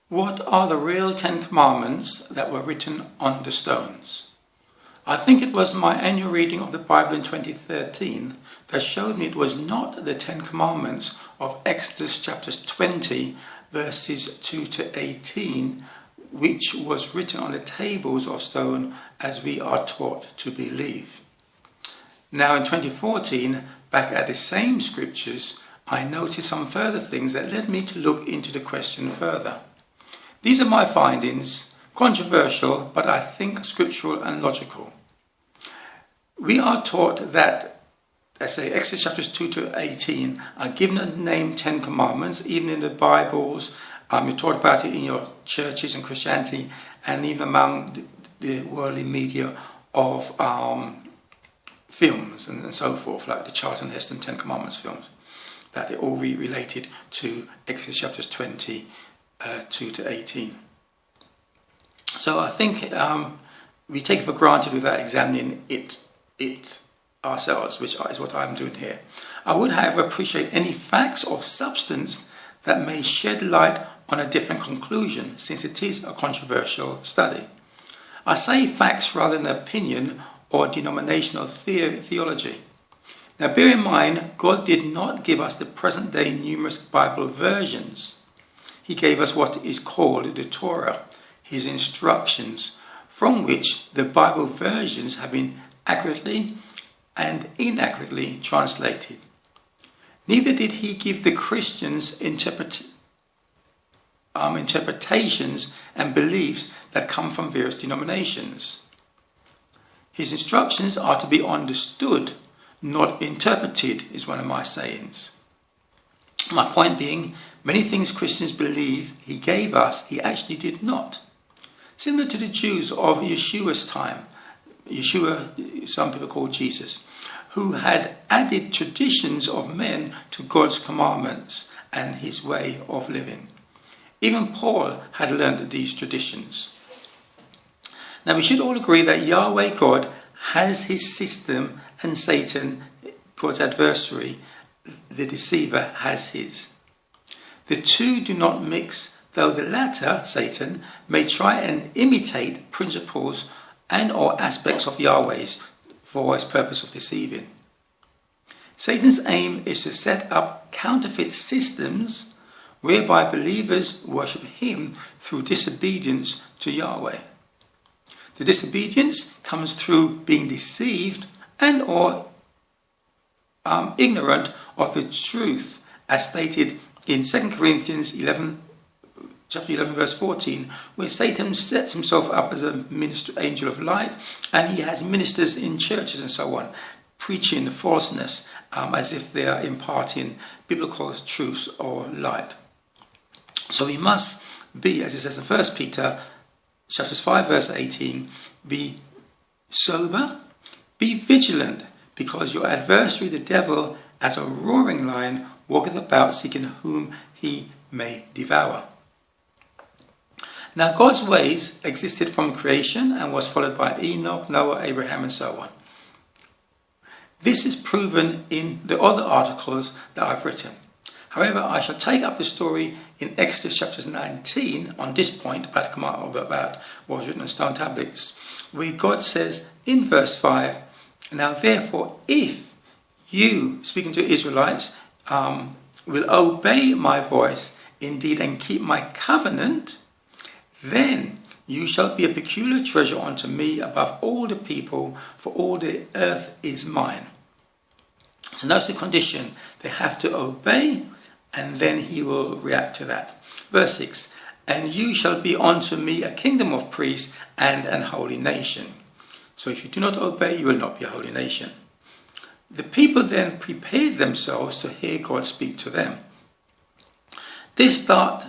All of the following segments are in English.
What are the real 10 commandments that were written on the stones? I think it was my annual reading of the Bible in 2013 that showed me it was not the 10 commandments of Exodus chapters 20 verses 2 to 18 which was written on the tables of stone as we are taught to believe. Now in 2014, back at the same scriptures, I noticed some further things that led me to look into the question further. These are my findings, controversial, but I think scriptural and logical. We are taught that, let's say, Exodus chapters 2 to 18 are given a name 10 commandments, even in the Bibles. You're taught about it in your churches and Christianity, and even among the worldly media of films and so forth, like the Charlton Heston 10 Commandments films, that they're all related to Exodus chapters 20, 2 to 18. So I think we take it for granted without examining it ourselves, which is what I'm doing here. I would, however, appreciate any facts of substance that may shed light on a different conclusion, since it is a controversial study. I say facts rather than opinion or denominational theology. Now bear in mind, God did not give us the present day numerous Bible versions. He gave us what is called the Torah, his instructions, from which the Bible versions have been accurately and inaccurately translated. Neither did he give the Christians interpretations and beliefs that come from various denominations. His instructions are to be understood, not interpreted, is one of my sayings. My point being, many things Christians believe he gave us, he actually did not. Similar to the Jews of Yeshua's time, Yeshua, some people call Jesus, who had added traditions of men to God's commandments and his way of living. Even Paul had learned these traditions. Now we should all agree that Yahweh God has his system and Satan, God's adversary, the deceiver, has his. The two do not mix, though the latter, Satan, may try and imitate principles and or aspects of Yahweh's for his purpose of deceiving. Satan's aim is to set up counterfeit systems whereby believers worship him through disobedience to Yahweh. The disobedience comes through being deceived and or ignorant of the truth, as stated in 2 Corinthians chapter 11 verse 14, where Satan sets himself up as a angel of light, and he has ministers in churches and so on, preaching falseness as if they are imparting biblical truth or light. So we must be, as it says in 1 Peter chapters 5 verse 18, be sober, be vigilant, because your adversary the devil, as a roaring lion, walketh about seeking whom he may devour. Now God's ways existed from creation and was followed by Enoch, Noah, Abraham and so on. This is proven in the other articles that I've written. However, I shall take up the story in Exodus chapters 19 on this point about what was written on stone tablets, where God says in verse 5, now therefore if you, speaking to Israelites, will obey my voice indeed and keep my covenant, then you shall be a peculiar treasure unto me above all the people, for all the earth is mine. So notice the condition. They have to obey, and then he will react to that. Verse 6, and you shall be unto me a kingdom of priests and an holy nation. So if you do not obey, you will not be a holy nation. The people then prepared themselves to hear God speak to them. This start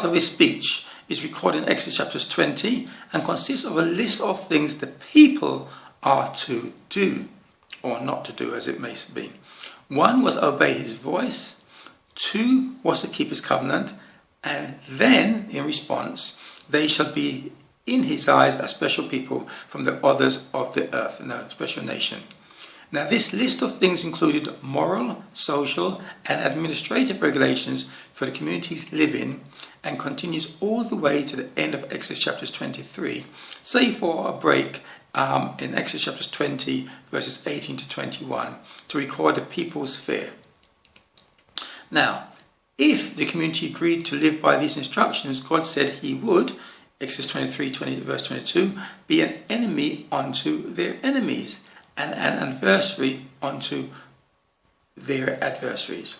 of his speech is recorded in Exodus chapters 20 and consists of a list of things the people are to do, or not to do as it may be. 1 was obey his voice, 2 was to keep his covenant, and then in response they shall be in his eyes a special people from the others of the earth, a special nation. Now this list of things included moral, social and administrative regulations for the community's living and continues all the way to the end of Exodus chapters 23, save for a break in Exodus chapters 20 verses 18 to 21 to record the people's fear. Now, if the community agreed to live by these instructions, God said he would, Exodus 23 verse 22, be an enemy unto their enemies and an adversary unto their adversaries.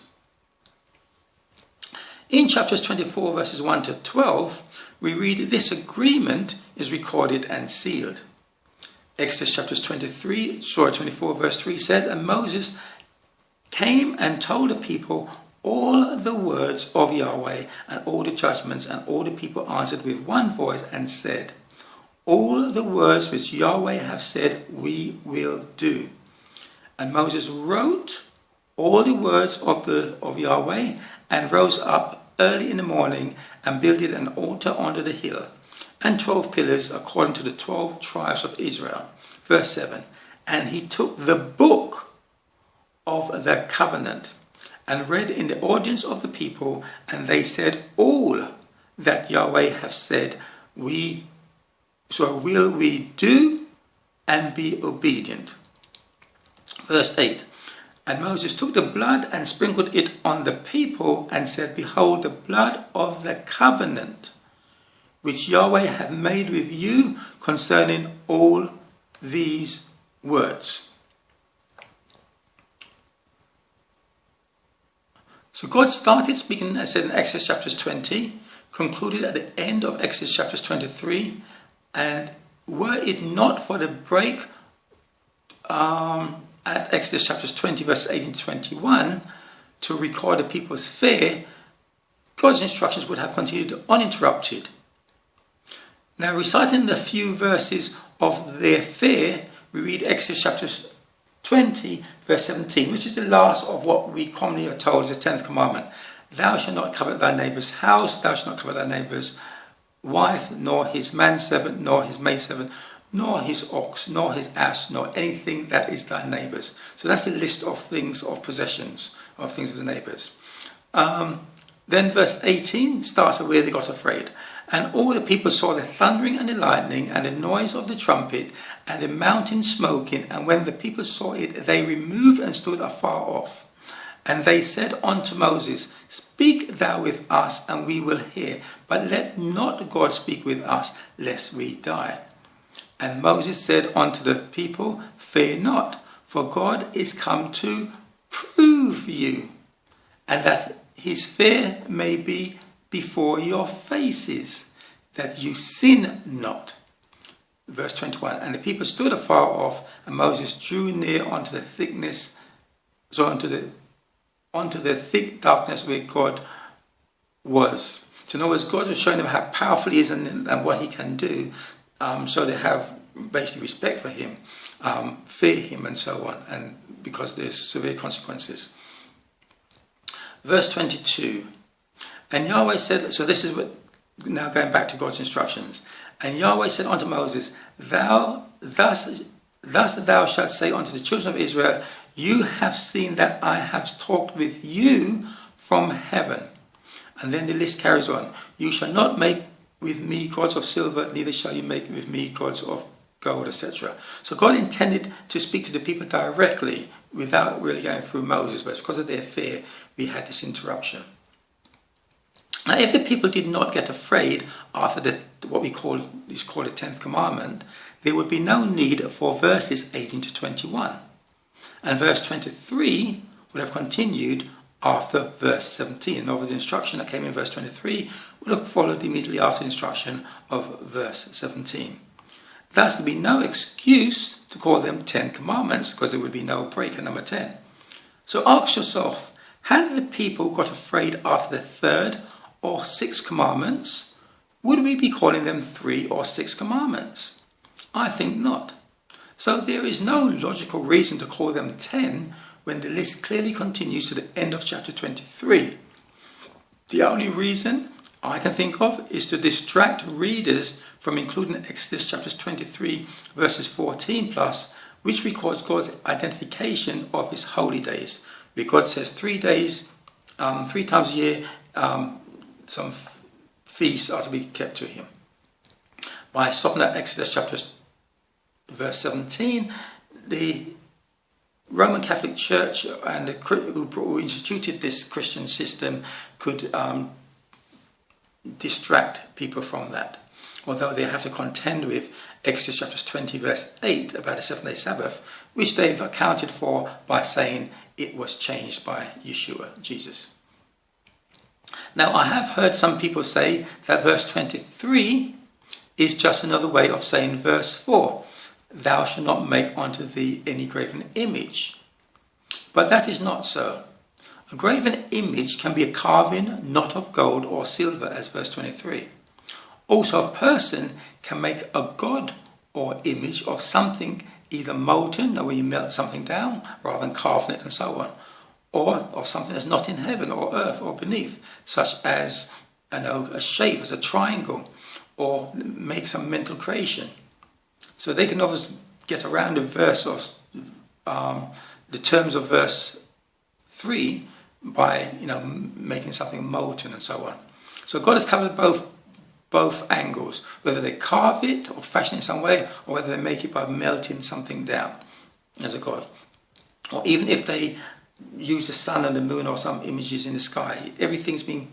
In chapters 24 verses 1 to 12, we read this agreement is recorded and sealed. Exodus chapters 24 verse 3 says, and Moses came and told the people all the words of Yahweh and all the judgments, and all the people answered with one voice and said, all the words which Yahweh have said we will do. And Moses wrote all the words of Yahweh and rose up early in the morning and builded an altar under the hill and 12 pillars according to the 12 tribes of Israel. Verse 7, and he took the book of the covenant and read in the audience of the people, and they said, all that Yahweh have said will we do and be obedient. Verse 8, and Moses took the blood and sprinkled it on the people and said, behold, the blood of the covenant which Yahweh hath made with you concerning all these words. So God started speaking, as said in Exodus chapters 20, concluded at the end of Exodus chapters 23, and were it not for the break at Exodus chapters 20 verses 18 to 21 to record the people's fear, God's instructions would have continued uninterrupted. Now, reciting the few verses of their fear, we read Exodus chapters 20 verse 17, which is the last of what we commonly are told is the 10th commandment. Thou shalt not covet thy neighbour's house, thou shalt not covet thy neighbour's wife, nor his manservant, nor his maidservant, nor his ox, nor his ass, nor anything that is thy neighbour's. So that's the list of things, of possessions, of things of the neighbours. Then verse 18 starts where they got afraid. And all the people saw the thundering and the lightning and the noise of the trumpet and the mountain smoking. And when the people saw it, they removed and stood afar off. And they said unto Moses, speak thou with us, and we will hear. But let not God speak with us, lest we die. And Moses said unto the people, fear not, for God is come to prove you, and that his fear may be before your faces, that you sin not. Verse 21, and the people stood afar off, and Moses drew near unto the thick darkness where God was. So in other words, God was showing them how powerful he is and what he can do, so they have basically respect for him, fear him and so on, and because there's severe consequences. Verse 22, and Yahweh said, so this is what, now going back to God's instructions. And Yahweh said unto Moses, thus thou shalt say unto the children of Israel, you have seen that I have talked with you from heaven. And then the list carries on. You shall not make with me gods of silver, neither shall you make with me gods of gold, etc. So God intended to speak to the people directly without really going through Moses, but because of their fear, we had this interruption. Now, if the people did not get afraid after what is called the 10th commandment, there would be no need for verses 18 to 21. And verse 23 would have continued after verse 17. And over the instruction that came in verse 23 would have followed immediately after the instruction of verse 17. Thus, there would be no excuse to call them 10 commandments, because there would be no break at number 10. So ask yourself, had the people got afraid after the 3rd or 6th commandments? Would we be calling them 3 or 6 commandments? I think not. So there is no logical reason to call them 10 when the list clearly continues to the end of chapter 23. The only reason I can think of is to distract readers from including Exodus chapters 23 verses 14 plus, which records God's identification of his holy days, where God says 3 days, 3 times a year, some feasts are to be kept to him. By stopping at Exodus chapter verse 17, the Roman Catholic Church and who instituted this Christian system could distract people from that. Although they have to contend with Exodus chapter 20 verse 8 about the 7-day Sabbath, which they've accounted for by saying it was changed by Yeshua, Jesus. Now, I have heard some people say that verse 23 is just another way of saying verse 4, thou shalt not make unto thee any graven image. But that is not so. A graven image can be a carving not of gold or silver, as verse 23. Also, a person can make a god or image of something either molten, where you melt something down rather than carving it and so on, or of something that's not in heaven or earth or beneath, such as a shape, as a triangle, or make some mental creation. So they can always get around the verse of the terms of verse 3 by making something molten and so on. So God has covered both angles, whether they carve it or fashion it in some way, or whether they make it by melting something down as a god. Or even if they use the sun and the moon or some images in the sky, everything's been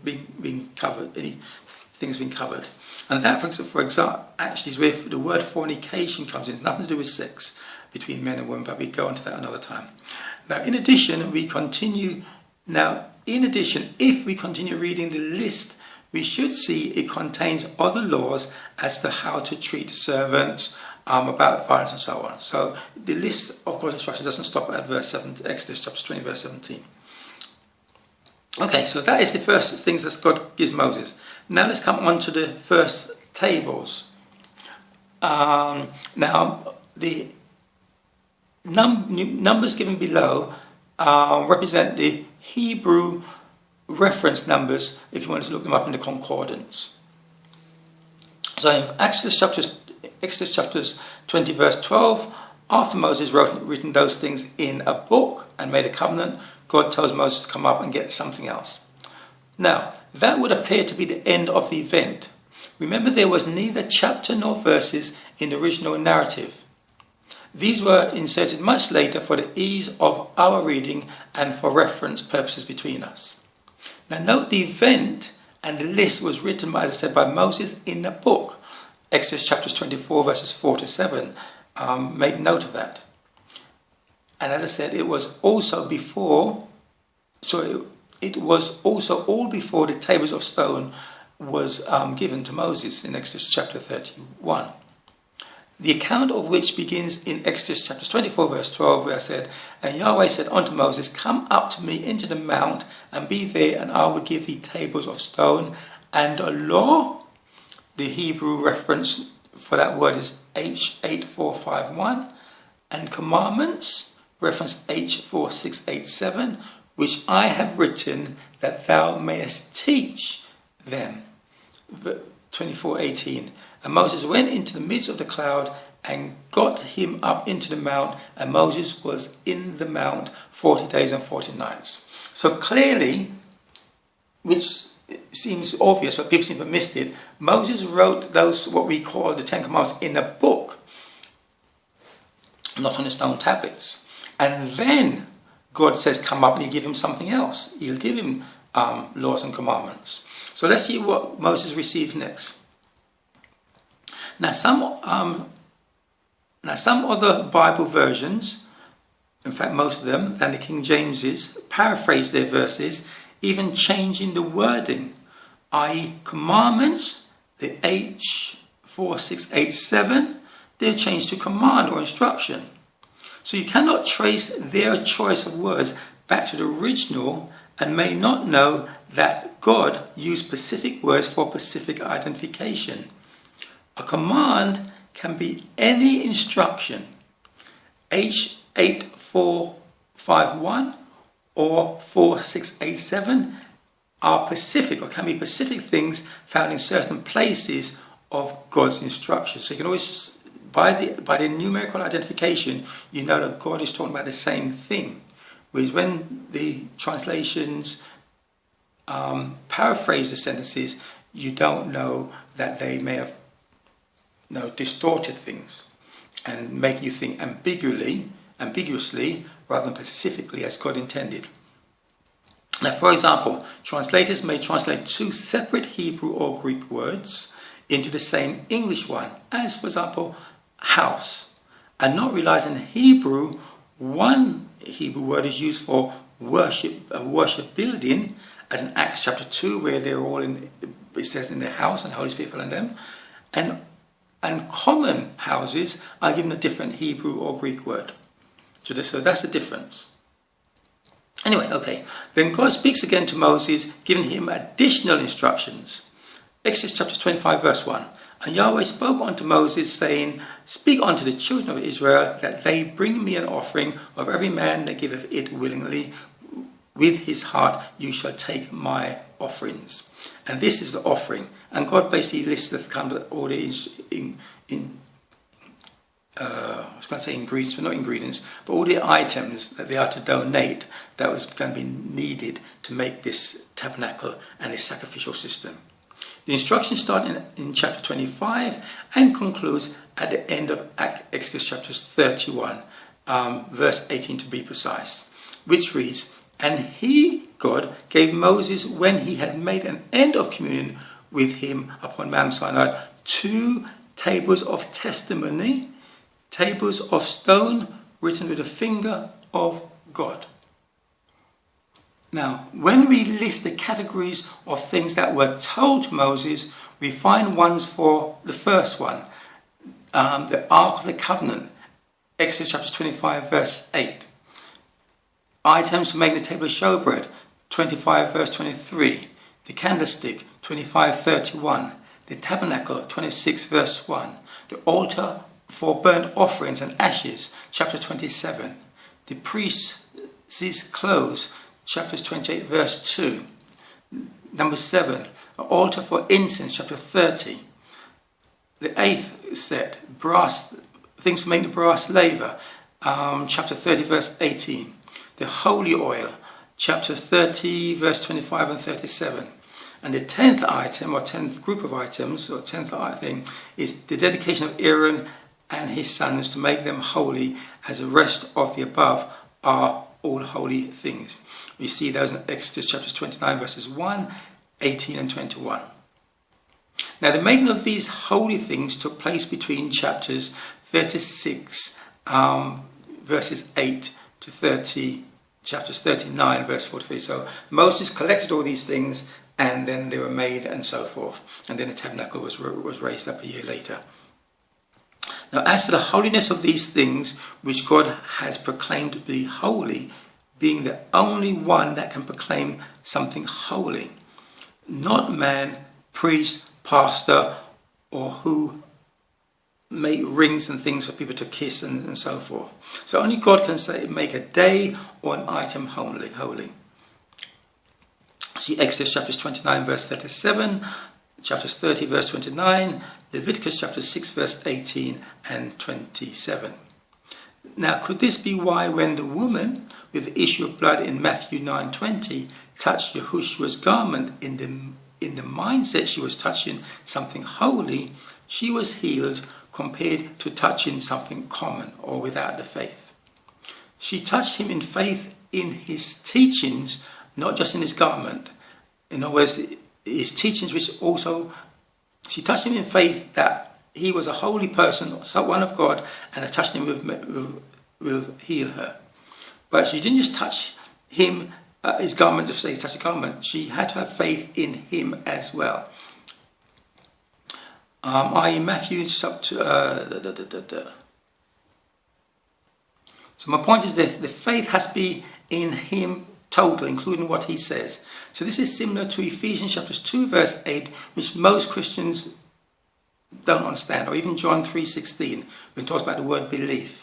covered. Anything's been covered. And that, for example, actually is where the word fornication comes in. It's nothing to do with sex between men and women, but we go into that another time. Now, in addition, if we continue reading the list, we should see it contains other laws as to how to treat servants, about violence and so on. So the list of God's instructions doesn't stop at verse 7, Exodus chapter 20, verse 17. Okay, so that is the first things that God gives Moses. Now let's come on to the first tables. Now, the numbers given below represent the Hebrew reference numbers, if you want to look them up in the concordance. So in Exodus chapters 20 verse 12, after Moses written those things in a book and made a covenant, God tells Moses to come up and get something else. Now, that would appear to be the end of the event. Remember, there was neither chapter nor verses in the original narrative. These were inserted much later for the ease of our reading and for reference purposes between us. Now note the event and the list was written, as I said, by Moses in a book. Exodus chapters 24 verses 4 to 7. Make note of that. And as I said, it was also all before the tables of stone was given to Moses in Exodus chapter 31. The account of which begins in Exodus chapter 24 verse 12, where I said, and Yahweh said unto Moses, come up to me into the mount and be there, and I will give thee tables of stone and a law. The Hebrew reference for that word is H8451, and commandments, reference H4687, which I have written that thou mayest teach them. 24:18. And Moses went into the midst of the cloud and got him up into the mount, and Moses was in the mount 40 days and 40 nights. So clearly, which seems obvious, but people seem to have missed it, Moses wrote those, what we call the Ten Commandments, in a book, not on the stone tablets. And then God says, come up, and he'll give him something else. He'll give him laws and commandments. So let's see what Moses receives next. Now some other Bible versions, in fact most of them, than the King James's, paraphrase their verses, even changing the wording, i.e. commandments, the H4687, they're changed to command or instruction. So you cannot trace their choice of words back to the original and may not know that God used specific words for specific identification. A command can be any instruction, H8451 or 4687 are specific or can be specific things found in certain places of God's instructions. So you can always, by the numerical identification, you know that God is talking about the same thing. Whereas when the translations paraphrase the sentences, you don't know that they may have distorted things and make you think ambiguously rather than specifically as God intended. Now, for example, translators may translate two separate Hebrew or Greek words into the same English one, as, for example, house, and not realize in Hebrew, one Hebrew word is used for worship, a worship building, as in Acts chapter 2, where they're all in, it says in their house and the Holy Spirit fell on them, and common houses are given a different Hebrew or Greek word. So that's the difference. Anyway, okay. Then God speaks again to Moses, giving him additional instructions. Exodus chapter 25, verse 1. And Yahweh spoke unto Moses, saying, Speak unto the children of Israel, that they bring me an offering of every man that giveth it willingly. With his heart you shall take my offerings. And this is the offering. And God basically lists the kind of all the I was going to say ingredients, but not ingredients, but all the items that they are to donate that was going to be needed to make this tabernacle and this sacrificial system. The instructions start in chapter 25 and concludes at the end of Exodus chapter 31, verse 18 to be precise, which reads, And he, God, gave Moses, when he had made an end of communion with him upon Mount Sinai, 2 tables of testimony, tables of stone written with the finger of God. Now, when we list the categories of things that were told to Moses, we find ones for the first one, the Ark of the Covenant, Exodus chapter 25, verse 8. Items to make the table of showbread, 25, verse 23. The candlestick, 25, 31. The tabernacle, 26, verse 1. The altar for burnt offerings and ashes, chapter 27. The priest's clothes, chapters 28, verse 2. Number 7, an altar for incense, chapter 30. The 8th set, brass, things to make the brass laver, chapter 30, verse 18. The holy oil, chapter 30, verse 25 and 37. And the 10th item, or 10th group of items, or 10th thing, is the dedication of Aaron and his sons to make them holy, as the rest of the above are all holy things. We see those in Exodus chapters 29, verses 1, 18 and 21. Now, the making of these holy things took place between chapters 36, verses 8 to 30, chapters 39, verse 43. So Moses collected all these things, and then they were made and so forth. And then the tabernacle was raised up a year later. Now, as for the holiness of these things, which God has proclaimed to be holy, being the only one that can proclaim something holy, not man, priest, pastor, or who make rings and things for people to kiss and so forth. So only God can say, make a day or an item holy. See Exodus chapters 29, verse 37, chapters 30, verse 29, Leviticus chapter 6, verse 18 and 27. Now, could this be why when the woman with the issue of blood in Matthew 9:20 touched Yahushua's garment in the mindset she was touching something holy, she was healed compared to touching something common or without the faith? She touched him in faith in his teachings, not just in his garment. In other words, his teachings, which also, she touched him in faith that he was a holy person, one of God, and touching him will heal her. But she didn't just touch him, his garment, to say touch the garment. She had to have faith in him as well. Matthew So my point is that the faith has to be in him total, including what he says. So this is similar to Ephesians chapters 2, verse 8, which most Christians don't understand, or even John 3:16, when it talks about the word belief.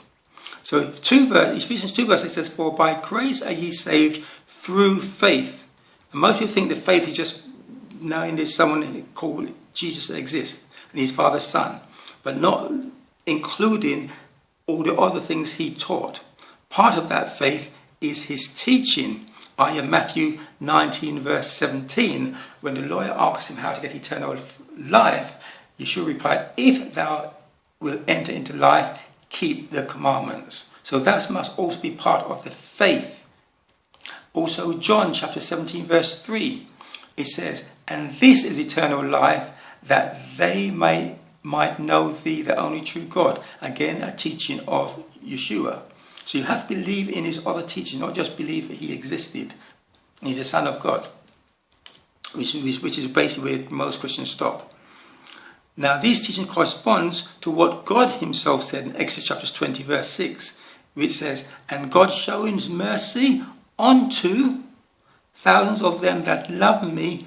So Ephesians 2, verse 8 says, For by grace are ye saved through faith. And most people think that faith is just knowing there's someone called Jesus that exists, and he's Father's Son, but not including all the other things he taught. Part of that faith is his teaching Matthew 19 verse 17, when the lawyer asks him how to get eternal life, Yeshua replied, if thou wilt enter into life, keep the commandments. So that must also be part of the faith. Also John chapter 17 verse 3, it says, and this is eternal life, that they might know thee, the only true God. Again, a teaching of Yeshua. So you have to believe in his other teaching, not just believe that he existed. He's the Son of God, which is basically where most Christians stop. Now, these teachings corresponds to what God himself said in Exodus chapter 20 verse 6, which says, and God shows mercy unto thousands of them that love me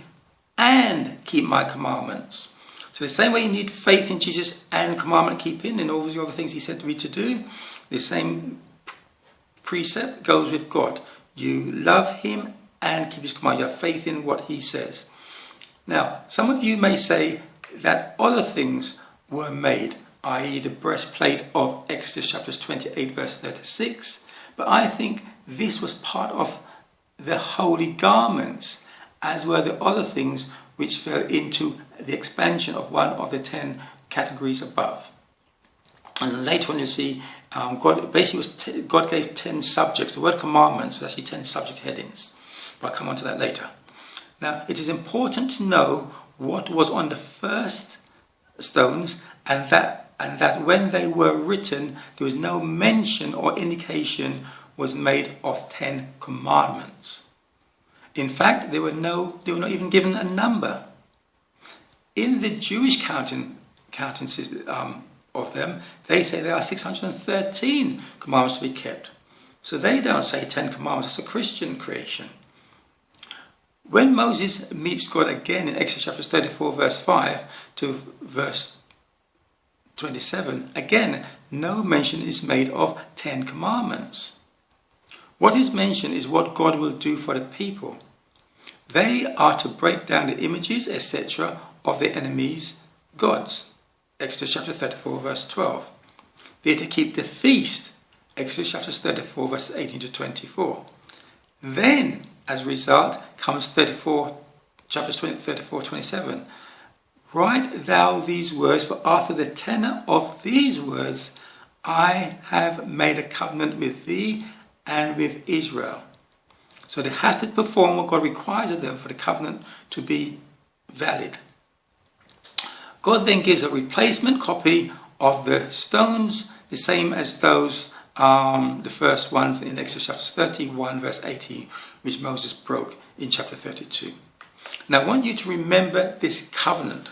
and keep my commandments. So the same way you need faith in Jesus and commandment keeping and all the other things he said to me to do, the same precept goes with God. You love him and keep his command. You have faith in what he says. Now, some of you may say that other things were made, i.e. the breastplate of Exodus chapters 28 verse 36, but I think this was part of the holy garments, as were the other things which fell into the expansion of one of the 10 categories above. And later on you see, God gave 10 subjects. The word commandments is actually 10 subject headings. But I'll come on to that later. Now, it is important to know what was on the first stones, and that when they were written, there was no mention or indication was made of 10 commandments. In fact, they were not even given a number. In the Jewish counting of them, they say there are 613 commandments to be kept. So they don't say 10 commandments. It's a Christian creation. When Moses meets God again in Exodus chapter 34 verse 5 to verse 27, again, no mention is made of 10 commandments. What is mentioned is what God will do for the people. They are to break down the images, etc., of their enemies' gods. Exodus chapter 34 verse 12. They are to keep the feast. Exodus chapter 34 verses 18 to 24. Then, as a result, comes chapters 34, 27. Write thou these words, for after the tenor of these words I have made a covenant with thee and with Israel. So they have to perform what God requires of them for the covenant to be valid. God then gives a replacement copy of the stones, the same as those, the first ones in Exodus chapter 31 verse 18, which Moses broke in chapter 32. Now I want you to remember this covenant,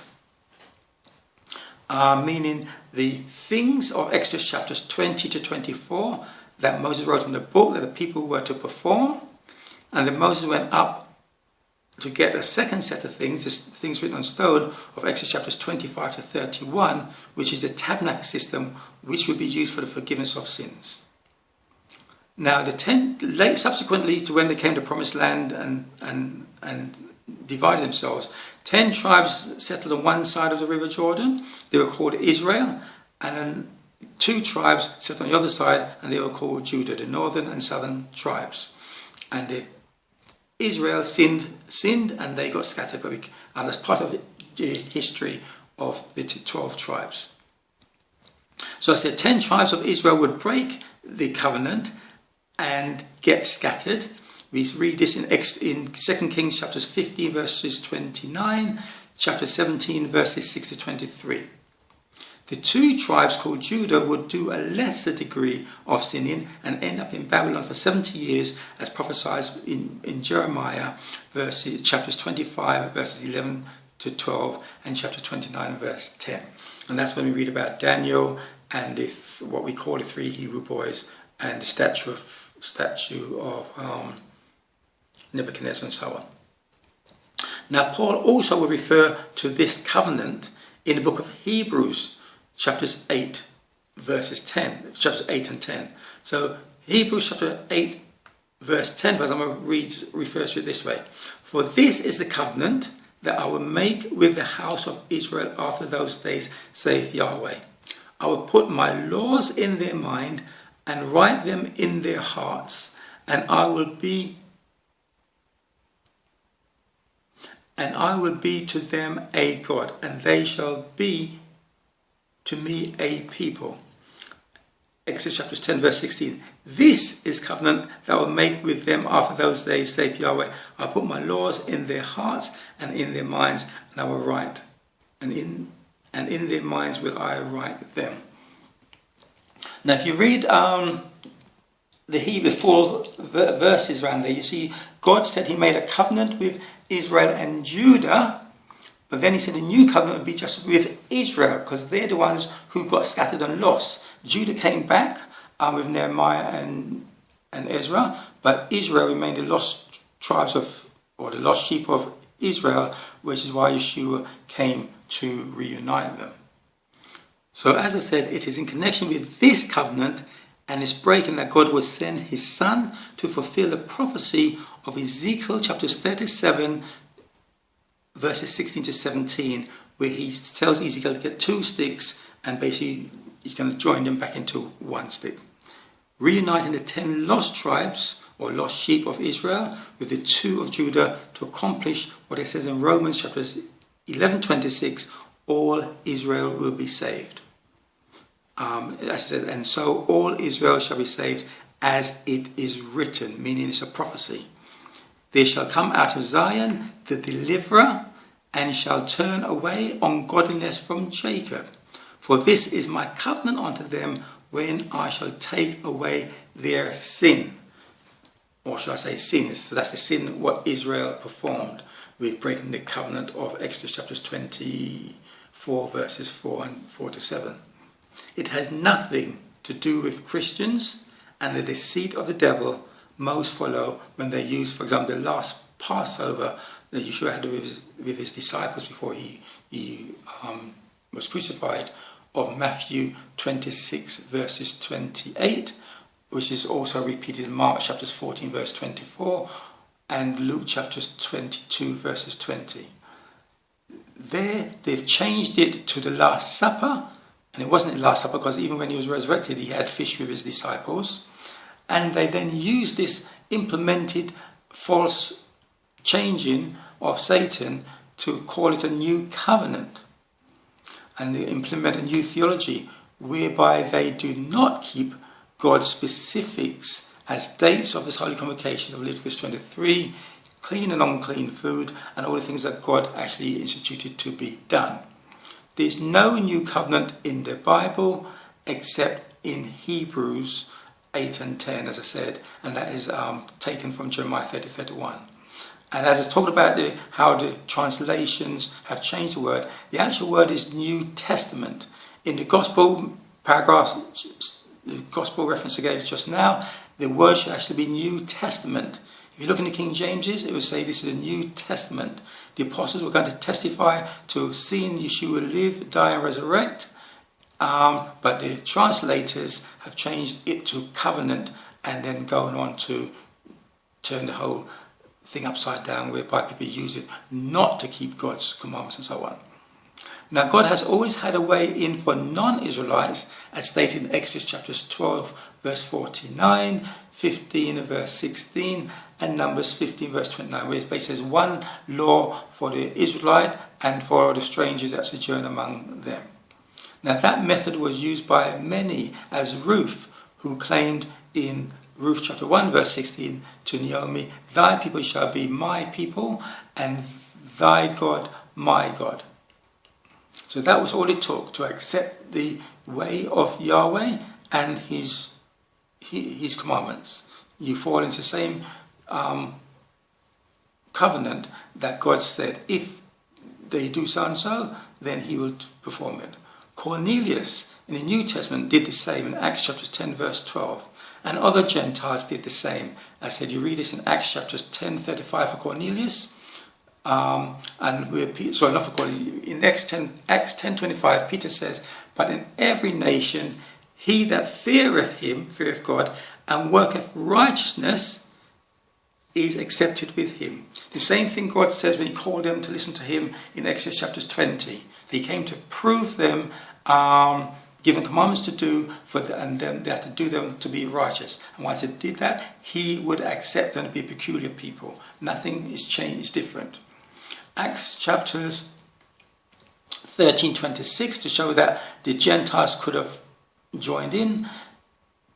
meaning the things of Exodus chapters 20 to 24 that Moses wrote in the book that the people were to perform, and then Moses went up to get a second set of things, the things written on stone of Exodus chapters 25 to 31, which is the tabernacle system, which would be used for the forgiveness of sins. Now, subsequently to when they came to Promised Land and divided themselves, 10 tribes settled on one side of the River Jordan. They were called Israel, and then 2 tribes settled on the other side, and they were called Judah, the northern and southern tribes. And Israel sinned, and they got scattered. And that's part of the history of the 12 tribes. So I said 10 tribes of Israel would break the covenant and get scattered. We read this in 2 Kings chapters 15 verses 29, chapter 17 verses 6 to 23. The 2 tribes called Judah would do a lesser degree of sinning and end up in Babylon for 70 years, as prophesied in Jeremiah chapters 25 verses 11 to 12 and chapter 29 verse 10. And that's when we read about Daniel and what we call the 3 Hebrew boys and the statue of Nebuchadnezzar and so on. Now Paul also will refer to this covenant in the book of Hebrews, chapters 8 and 10. So Hebrews chapter 8 verse 10, I'm going to refers to it this way. For this is the covenant that I will make with the house of Israel after those days, saith Yahweh. I will put my laws in their mind and write them in their hearts, and I will be and I will be to them a God, and they shall be to me a people. Exodus chapter 10 verse 16. This is covenant that I will make with them after those days, saith Yahweh. I put my laws in their hearts and in their minds, and I will write, and in their minds will I write them. Now if you read the Hebrew 4 verses around there, you see God said he made a covenant with Israel and Judah, but then he said the new covenant would be just with Israel, because they're the ones who got scattered and lost. Judah came back with Nehemiah and Ezra, but Israel remained the lost tribes or the lost sheep of Israel, which is why Yeshua came to reunite them. So as I said, it is in connection with this covenant and its breaking that God would send his son to fulfill the prophecy of Ezekiel chapters 37 verses 16 to 17, where he tells Ezekiel to get 2 sticks and basically he's going to join them back into 1 stick, reuniting the 10 lost tribes or lost sheep of Israel with the 2 of Judah to accomplish what it says in Romans chapters 11:26, all Israel will be saved. As it says, and so all Israel shall be saved, as it is written, meaning it's a prophecy. There shall come out of Zion the deliverer, and shall turn away ungodliness from Jacob. For this is my covenant unto them, when I shall take away their sin. Or shall I say sins? So that's the sin what Israel performed with breaking the covenant of Exodus chapters 24 verses 4 to 7. It has nothing to do with Christians and the deceit of the devil most follow when they use, for example, the last Passover that Yeshua had with his disciples before he was crucified, of Matthew 26 verses 28, which is also repeated in Mark chapters 14 verse 24 and Luke chapters 22 verses 20. There they've changed it to the Last Supper, and it wasn't the Last Supper because even when he was resurrected he had fish with his disciples, and they then used this implemented false changing of Satan to call it a new covenant, and they implement a new theology whereby they do not keep God's specifics as dates of this Holy Convocation of Leviticus 23, clean and unclean food, and all the things that God actually instituted to be done. There's no new covenant in the Bible except in Hebrews 8 and 10, as I said, and that is taken from Jeremiah 30:31. And as it's talked about how the translations have changed the word, the actual word is New Testament. In the Gospel paragraph, the Gospel reference I gave just now, the word should actually be New Testament. If you look in the King James's, it would say this is a New Testament. The apostles were going to testify to seeing Yeshua live, die and resurrect, but the translators have changed it to covenant and then going on to turn the whole thing upside down, whereby people use it not to keep God's commandments and so on. Now God has always had a way in for non-Israelites, as stated in Exodus chapters 12 verse 49, 15 verse 16 and Numbers 15 verse 29, where it basically says one law for the Israelite and for the strangers that sojourn among them. Now that method was used by many, as Ruth, who claimed in Ruth chapter 1 verse 16 to Naomi, thy people shall be my people and thy God my God. So that was all it took to accept the way of Yahweh and his commandments. You fall into the same covenant that God said, if they do so and so, then he will perform it. Cornelius in the New Testament did the same in Acts chapters 10 verse 12. And other Gentiles did the same. I said you read this in Acts chapters 10:35 for Cornelius. In Acts 10:25, Peter says, but in every nation he that feareth God, and worketh righteousness, is accepted with him. The same thing God says when he called them to listen to him in Exodus chapters 20. He came to prove them, given commandments to do, and then they had to do them to be righteous. And once they did that, he would accept them to be peculiar people. Nothing is changed, is different. Acts chapters 13:26 to show that the Gentiles could have joined in.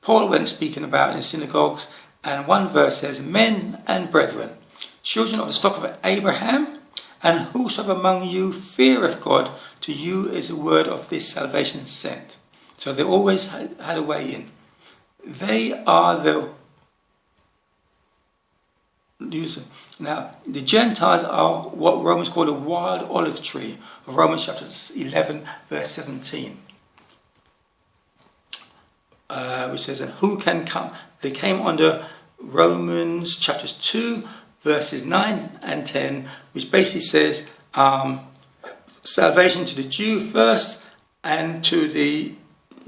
Paul went speaking about in synagogues, and one verse says, "Men and brethren, children of the stock of Abraham, and whosoever among you feareth God, to you is the word of this salvation sent." So they always had a way in. They are the Now, the Gentiles are what Romans call a wild olive tree, of Romans chapter 11, verse 17. Which says, "And who can come?" They came under Romans chapters 2, verses 9 and 10, which basically says salvation to the Jew first and to the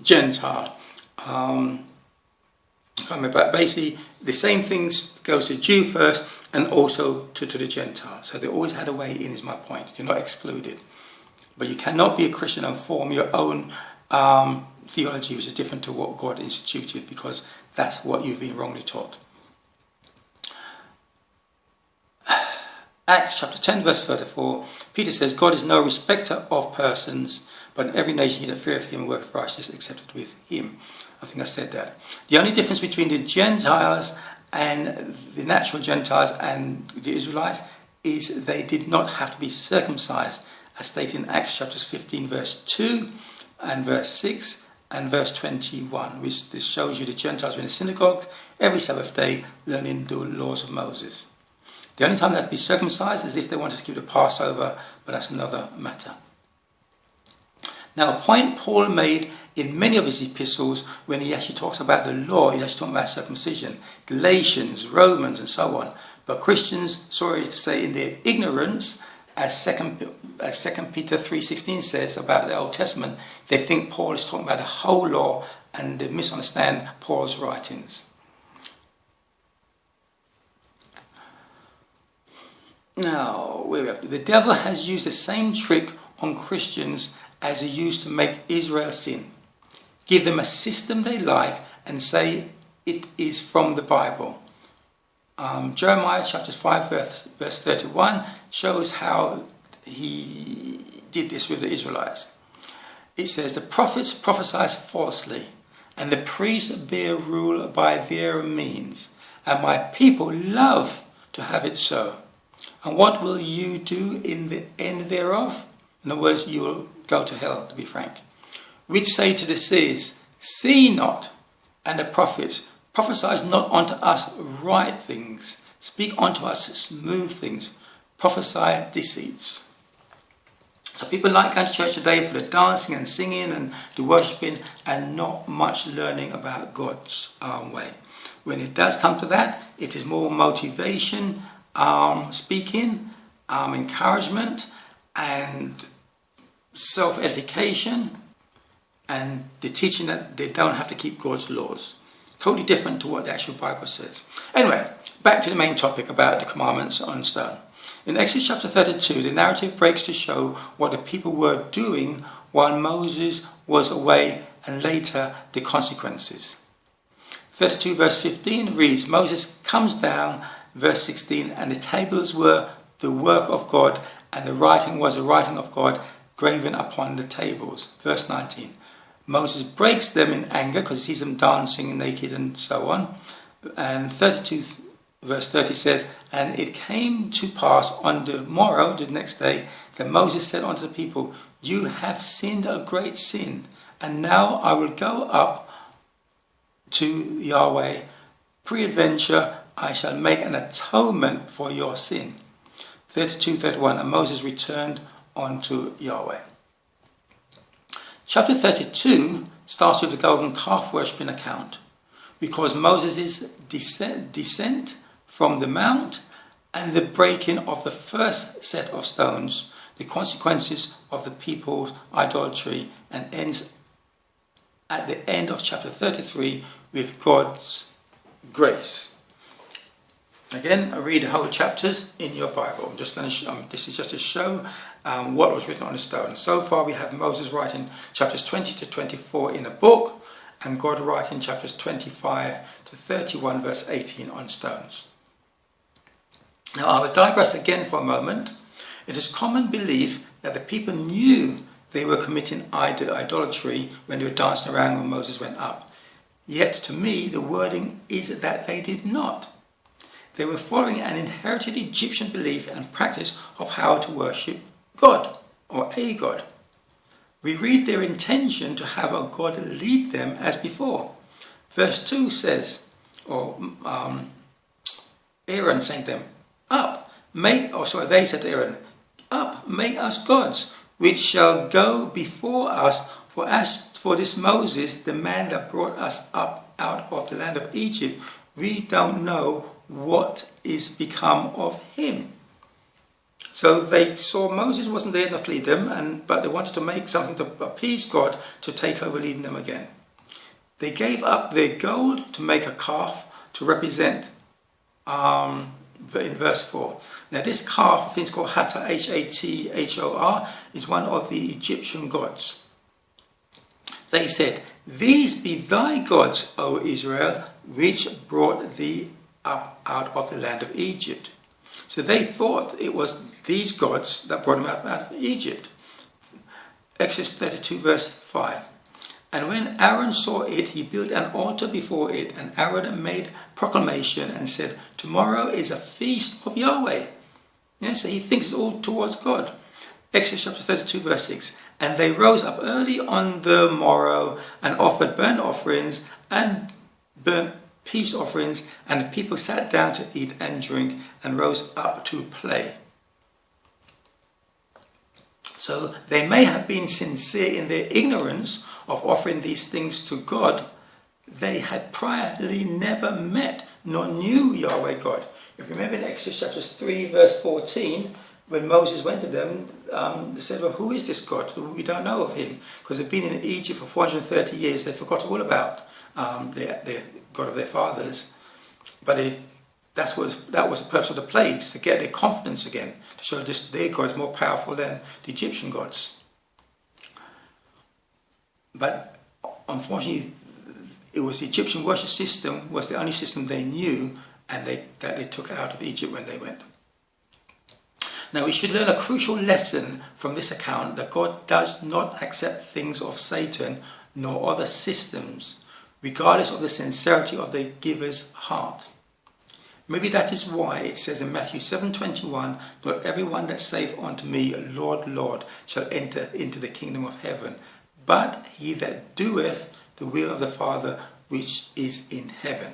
Gentile. But basically, the same things goes to Jew first and also to the Gentile. So they always had a way in, is my point. You're not excluded. But you cannot be a Christian and form your own theology which is different to what God instituted, because that's what you've been wrongly taught. Acts chapter 10, verse 34, Peter says, "God is no respecter of persons, but in every nation he that feareth him worketh righteousness accepted with him." I think I said that. The only difference between the Gentiles and the natural Gentiles and the Israelites is they did not have to be circumcised, as stated in Acts chapters 15, verse 2 and verse 6 and verse 21, which this shows you the Gentiles were in the synagogue every Sabbath day learning the laws of Moses. The only time they had to be circumcised is if they wanted to keep the Passover, but that's another matter. Now, a point Paul made in many of his epistles, when he actually talks about the law, he's actually talking about circumcision, Galatians, Romans, and so on. But Christians, sorry to say, in their ignorance, as 2 Peter 3:16 says about the Old Testament, they think Paul is talking about the whole law, and they misunderstand Paul's writings. Now, the devil has used the same trick on Christians as he used to make Israel sin. Give them a system they like and say it is from the Bible. Jeremiah chapter 5 verse 31 shows how he did this with the Israelites. It says, "The prophets prophesy falsely, and the priests bear rule by their means, and my people love to have it so. And what will you do in the end thereof?" In other words, you will go to hell, to be frank. "Which say to the seers, See not, and the prophets, prophesy not unto us right things, speak unto us smooth things, prophesy deceits." So people like going to church today for the dancing and singing and the worshipping, and not much learning about God's way. When it does come to that, it is more motivation, speaking, encouragement, and self-edification, and the teaching that they don't have to keep God's laws. Totally different to what the actual Bible says. Anyway, back to the main topic about the commandments on stone. In Exodus chapter 32, the narrative breaks to show what the people were doing while Moses was away, and later the consequences. 32 verse 15 reads, "Moses comes down," verse 16, "and the tables were the work of God, and the writing was the writing of God graven upon the tables." Verse 19, Moses breaks them in anger because he sees them dancing naked and so on. And 32 verse 30 says, "And it came to pass on the morrow," the next day, "that Moses said unto the people, You have sinned a great sin, and now I will go up to Yahweh. Peradventure I shall make an atonement for your sin." 32:31, "And Moses returned unto Yahweh." Chapter 32 starts with the golden calf worshipping account, because Moses' descent from the mount and the breaking of the first set of stones, the consequences of the people's idolatry, and ends at the end of chapter 33 with God's grace. Again, I read the whole chapters in your Bible. I'm just going to this is just to show what was written on the stone. So far we have Moses writing chapters 20 to 24 in a book, and God writing chapters 25 to 31 verse 18 on stones. Now I will digress again for a moment. It is common belief that the people knew they were committing idolatry when they were dancing around when Moses went up. Yet to me, the wording is that they did not. They were following an inherited Egyptian belief and practice of how to worship God, or a God. We read their intention to have a God lead them as before. Verse 2 says, Aaron saying to them, they said to Aaron, "Up, make us gods, which shall go before us. For as for this Moses, the man that brought us up out of the land of Egypt, we don't know what is become of him." So they saw Moses wasn't there enough to lead them, but they wanted to make something to please God to take over leading them again. They gave up their gold to make a calf to represent, in verse 4. Now this calf, I think it's called Hathor, Hathor, is one of the Egyptian gods. They said, "These be thy gods, O Israel, which brought thee up out of the land of Egypt." So they thought it was these gods that brought them out of Egypt. Exodus 32 verse 5. "And when Aaron saw it, he built an altar before it, and Aaron made proclamation and said, 'Tomorrow is a feast of Yahweh.'" Yeah, so he thinks it's all towards God. Exodus chapter 32 verse 6. "And they rose up early on the morrow and offered burnt offerings and burnt peace offerings, and the people sat down to eat and drink and rose up to play." So they may have been sincere in their ignorance of offering these things to God. They had priorly never met nor knew Yahweh God. If you remember in Exodus chapter 3 verse 14, when Moses went to them, they said, "Well, who is this God? We don't know of him." Because they've been in Egypt for 430 years. They forgot all about the God of their fathers. But that was the purpose of the plagues, to get their confidence again, to show just their God is more powerful than the Egyptian gods. But unfortunately, it was the Egyptian worship system was the only system they knew, and that they took out of Egypt when they went. Now we should learn a crucial lesson from this account, that God does not accept things of Satan nor other systems, regardless of the sincerity of the giver's heart. Maybe that is why it says in Matthew 7:21, "Not everyone that saith unto me, Lord, Lord, shall enter into the kingdom of heaven, but he that doeth the will of the Father which is in heaven.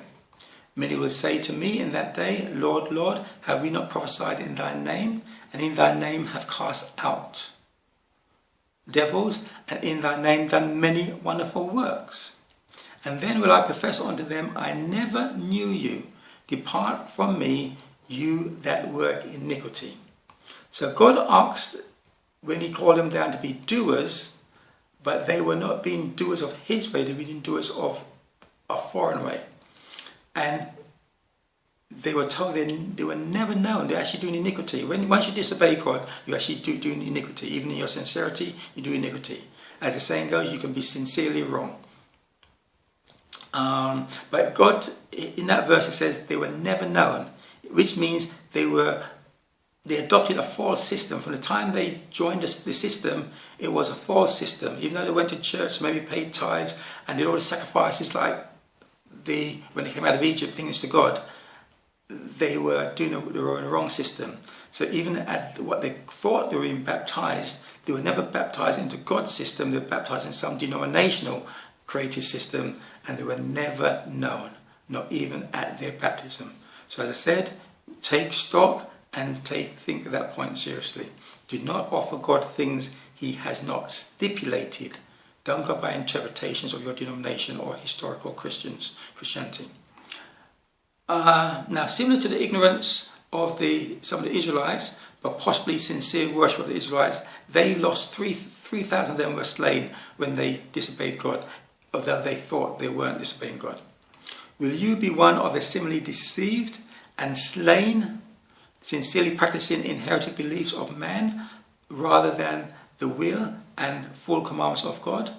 Many will say to me in that day, Lord, Lord, have we not prophesied in thy name, and in thy name have cast out devils, and in thy name done many wonderful works? And then will I profess unto them, I never knew you. Depart from me, you that work iniquity." So God asked, when he called them down, to be doers, but they were not being doers of his way, they were being doers of a foreign way. And they were told they were never known. They're actually doing iniquity. Once you disobey God, you actually do iniquity. Even in your sincerity, you do iniquity. As the saying goes, you can be sincerely wrong. But God, in that verse, it says they were never known, which means they adopted a false system. From the time they joined the system, it was a false system. Even though they went to church, maybe paid tithes and did all the sacrifices like when they came out of Egypt, things to God, they were in the wrong system. So even at what they thought they were being baptized, they were never baptized into God's system. They were baptized in some denominational created system, and they were never known, not even at their baptism. So as I said, take stock and think at that point seriously. Do not offer God things he has not stipulated. Don't go by interpretations of your denomination or historical Christianity. Now, similar to the ignorance of some of the Israelites, but possibly sincere worship of the Israelites, they lost 3,000 of them were slain when they disobeyed God, although they thought they weren't disobeying God. Will you be one of the similarly deceived and slain, sincerely practicing inherited beliefs of man rather than the will and full commandments of God?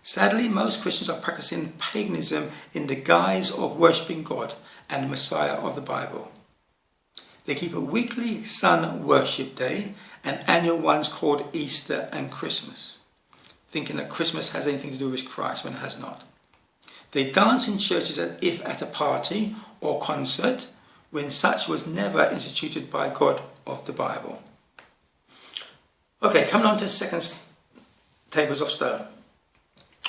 Sadly, most Christians are practicing paganism in the guise of worshipping God and the Messiah of the Bible. They keep a weekly sun worship day and annual ones called Easter and Christmas, thinking that Christmas has anything to do with Christ when it has not. They dance in churches as if at a party or concert, when such was never instituted by God of the Bible. Okay, coming on to the second tables of stone.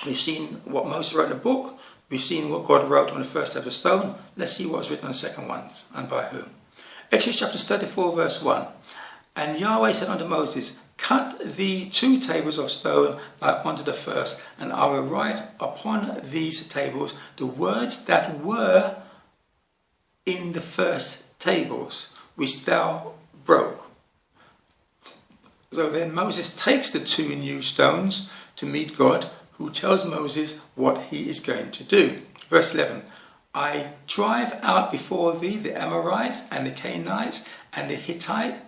We've seen what Moses wrote in the book. We've seen what God wrote on the first table of stone. Let's see what was written on the second ones and by whom. Exodus chapter 34 verse 1. And Yahweh said unto Moses, cut the 2 tables of stone like unto the first, and I will write upon these tables the words that were in the first tables, which thou broke. So then Moses takes the 2 new stones to meet God, who tells Moses what he is going to do. Verse 11, I drive out before thee the Amorites and the Canaanites and the Hittite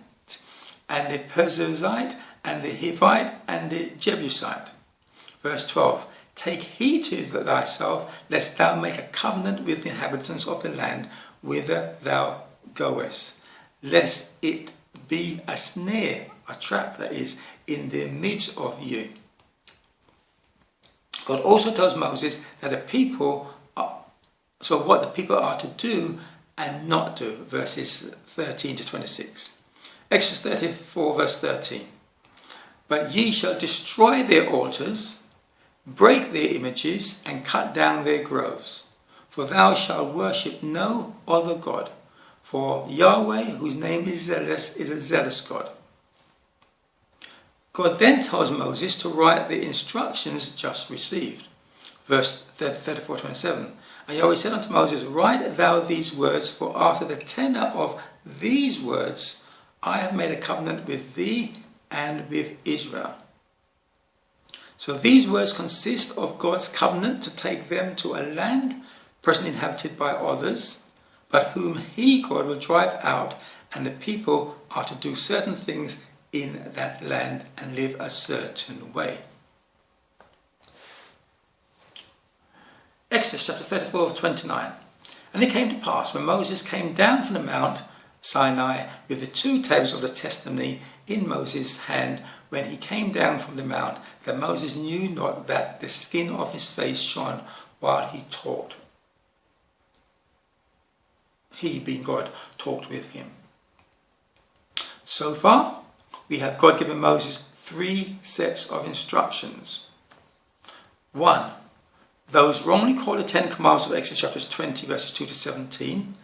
and the Perizzite and the Hivite and the Jebusite. Verse 12, take heed to thyself, lest thou make a covenant with the inhabitants of the land whither thou goest, lest it be a snare, a trap that is, in the midst of you. God also tells Moses that what the people are to do and not do, verses 13 to 26. Exodus 34 verse 13. But ye shall destroy their altars, break their images, and cut down their groves. For thou shalt worship no other God. For Yahweh, whose name is zealous, is a zealous God. God then tells Moses to write the instructions just received. Verse 34-27. And Yahweh said unto Moses, write thou these words, for after the tenor of these words I have made a covenant with thee and with Israel. So these words consist of God's covenant to take them to a land presently inhabited by others, but whom he, God, will drive out, and the people are to do certain things in that land and live a certain way. Exodus chapter 34 verse 29. And it came to pass, when Moses came down from the Mount Sinai with the 2 tables of the testimony in Moses' hand, when he came down from the mount, that Moses knew not that the skin of his face shone while he talked. He, being God, talked with him. So far, we have God giving Moses 3 sets of instructions. 1. Those wrongly called the 10 Commandments of Exodus chapters 20 verses 2 to 17,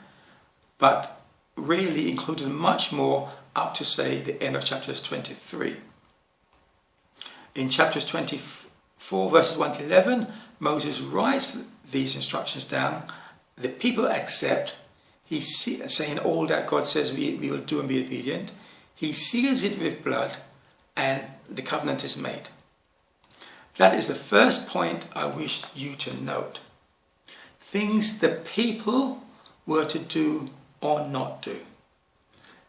but really included much more up to, say, the end of chapters 23. In chapters 24 verses 1 to 11, Moses writes these instructions down. The people accept. He's saying all that God says we will do and be obedient. He seals it with blood, and the covenant is made. That is the first point I wish you to note. Things the people were to do or not do.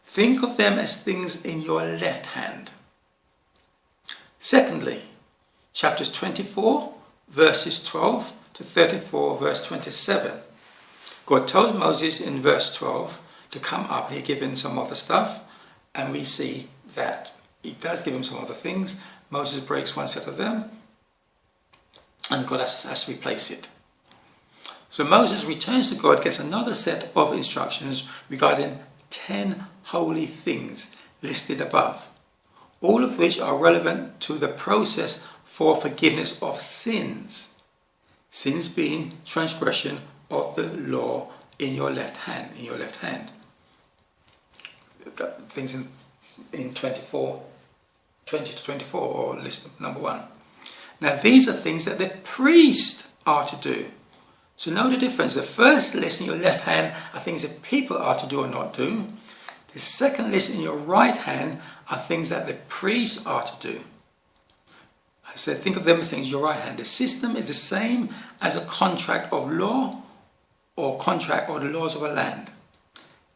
Think of them as things in your left hand. Secondly, chapters 24 verses 12 to 34 verse 27. God tells Moses in verse 12 to come up, and he gives him some other stuff, and we see that he does give him some other things. Moses breaks one set of them, and God has to replace it. So Moses returns to God, gets another set of instructions regarding 10 holy things listed above, all of which are relevant to the process for forgiveness of sins. Sins being transgression of the law in your left hand. Things in 20 to 24, or list number 1. Now these are things that the priest are to do. So know the difference. The first list in your left hand are things that people are to do or not do. The second list in your right hand are things that the priests are to do. I said, think of them as things in your right hand. The system is the same as a contract of law or contract or the laws of a land.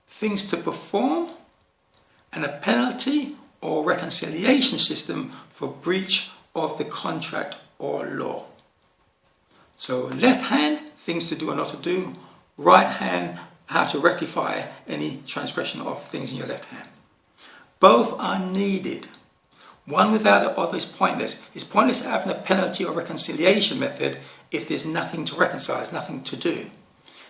Things to perform, and a penalty or reconciliation system for breach of the contract or law. So left hand, things to do or not to do. Right hand how to rectify any transgression of things in your left hand. Both are needed. One without the other is pointless. It's pointless having a penalty or reconciliation method if there's nothing to reconcile, there's nothing to do.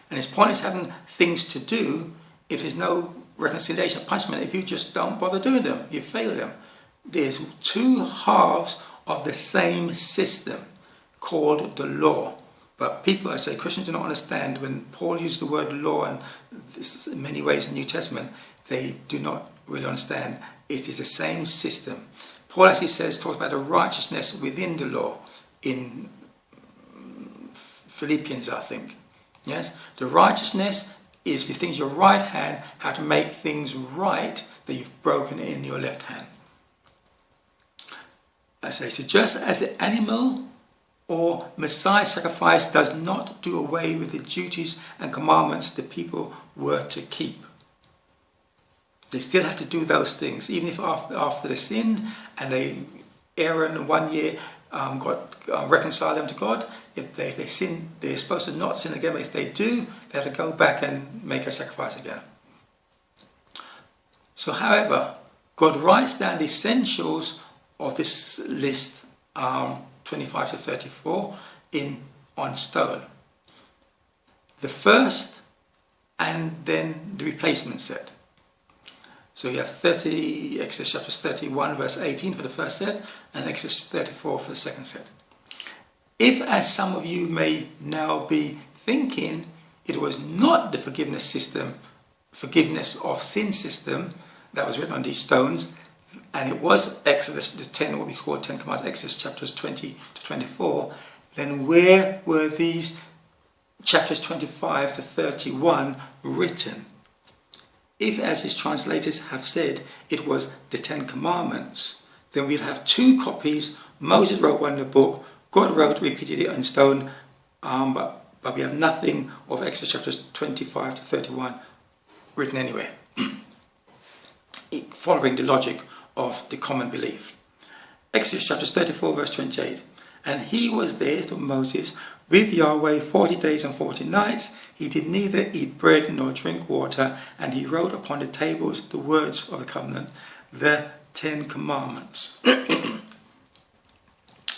And it's pointless having things to do if there's no reconciliation or punishment, if you just don't bother doing them, you fail them. There's two halves of the same system called the law. But people, I say, Christians do not understand when Paul uses the word law, and this is in many ways in the New Testament, they do not really understand. It is the same system. Paul actually talks about the righteousness within the law in Philippians, I think. Yes, the righteousness is the things your right hand, how to make things right that you've broken in your left hand. I say, so just as the animal or Messiah sacrifice does not do away with the duties and commandments the people were to keep. They still had to do those things, even if after they sinned and Aaron 1 year got reconciled them to God. If they sin, they're supposed to not sin again. But if they do, they have to go back and make a sacrifice again. So, however, God writes down the essentials of this list, 25 to 34, on stone. The first and then the replacement set. So you have Exodus chapters 31 verse 18 for the first set and Exodus 34 for the second set. If, as some of you may now be thinking, it was not the forgiveness of sin system that was written on these stones, and it was Exodus, what we call 10 Commandments, Exodus chapters 20 to 24, then where were these chapters 25 to 31 written? If, as his translators have said, it was the 10 Commandments, then we'd have two copies. Moses wrote one in the book, God repeated it on stone, but we have nothing of Exodus chapters 25 to 31 written anywhere, following the logic of the common belief. Exodus chapters 34 verse 28. And he was there, to Moses, with Yahweh 40 days and 40 nights. He did neither eat bread nor drink water, and he wrote upon the tables the words of the covenant, the 10 Commandments.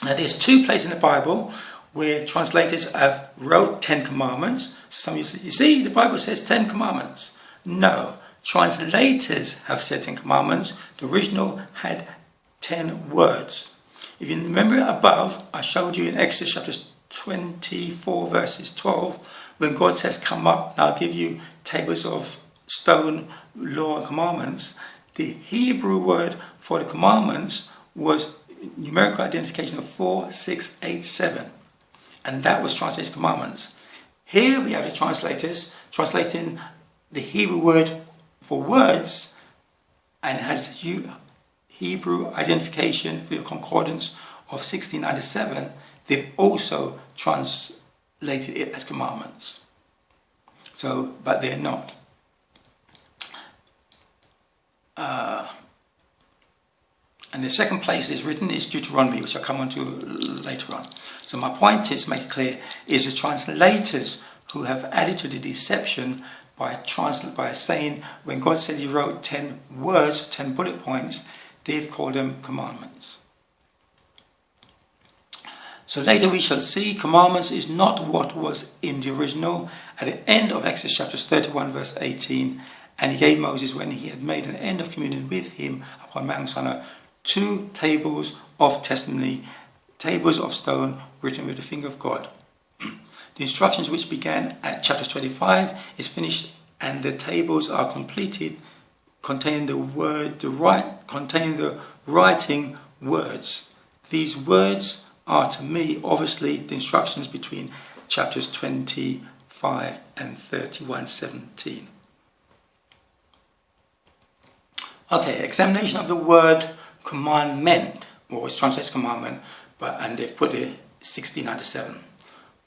Now there's two places in the Bible where translators have wrote 10 Commandments. So some of you say, you see, the Bible says 10 Commandments. No, translators have said 10 Commandments. The original had 10 words. If you remember above, I showed you in Exodus chapters 24 verses 12, when God says, come up and I'll give you tables of stone, law and commandments. The Hebrew word for the commandments was numerical identification of 4, 6, 8, 7. And that was translated commandments. Here we have the translators translating the Hebrew word for words, and has Hebrew identification for your concordance of 1697. They've also translated it as commandments. So, but they're not. And the second place it's written is Deuteronomy, which I'll come on to later on. So my point is, to make it clear, is the translators who have added to the deception by saying, when God said he wrote 10 words, 10 bullet points, they've called them commandments. So later we shall see commandments is not what was in the original. At the end of Exodus chapters 31 verse 18, and he gave Moses, when he had made an end of communion with him upon Mount Sinai, 2 tables of testimony, tables of stone written with the finger of God. The instructions which began at chapter 25 is finished, and the tables are completed, containing the writing words. These words are, to me, obviously the instructions between chapters 25 and 31:17. Okay, examination of the word commandment, or it's translated commandment, and they've put it 1697.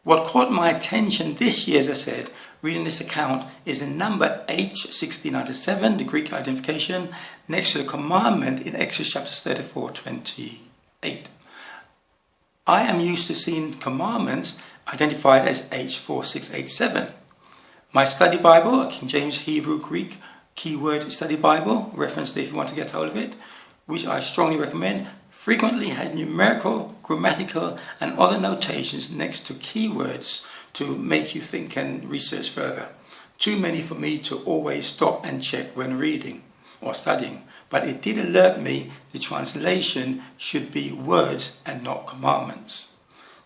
What caught my attention this year, as I said, reading this account, is the number H1697, the Greek identification, next to the commandment in Exodus chapters 34:28. I am used to seeing commandments identified as H4687, My study Bible, a King James Hebrew Greek keyword study Bible, reference there if you want to get hold of it, which I strongly recommend, frequently has numerical, grammatical and other notations next to keywords to make you think and research further. Too many for me to always stop and check when reading or studying, but it did alert me the translation should be words and not commandments.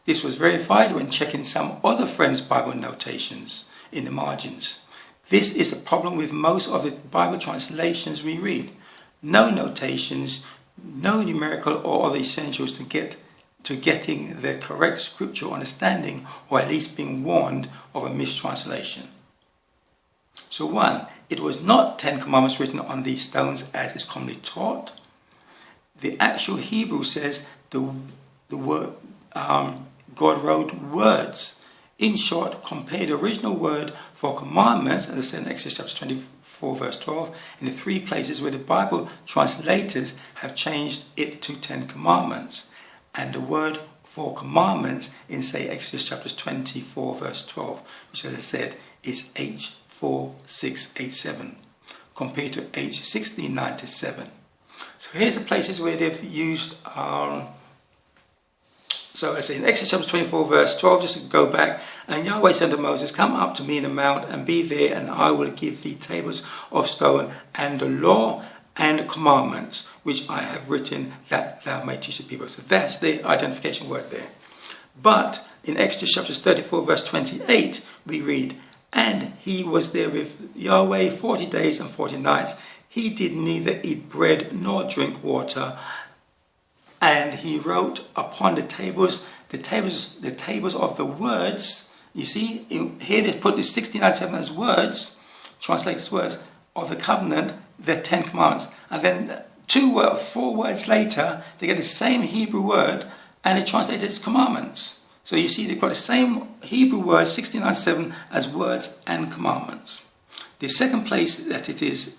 This was verified when checking some other friends' Bible notations in the margins. This is the problem with most of the Bible translations we read. No notations, no numerical or other essentials to getting the correct scriptural understanding, or at least being warned of a mistranslation. So 1, it was not 10 commandments written on these stones as is commonly taught. The actual Hebrew says the word God wrote words. In short, compare the original word for commandments, as I said in Exodus chapter 24 verse 12, in the 3 places where the Bible translators have changed it to 10 commandments, and the word for commandments in, say, Exodus chapter 24 verse 12, which, as I said, is H4687, compared to H1697. So here's the places where they've used so I say in Exodus chapter 24 verse 12, just to go back, and Yahweh said to Moses, come up to me in the mount and be there, and I will give thee tables of stone and the law and the commandments which I have written, that thou may teach the people. So that's the identification word there. But in Exodus chapter 34 verse 28 we read, and he was there with Yahweh 40 days and 40 nights. He did neither eat bread nor drink water. And he wrote upon the tables of the words. You see, here they've put the 1697 as words, translators' words, of the covenant, the 10 commandments. And then 4 words later, they get the same Hebrew word, and they translate it as commandments. So you see, they've got the same Hebrew word, 1697, as words and commandments. The second place that it is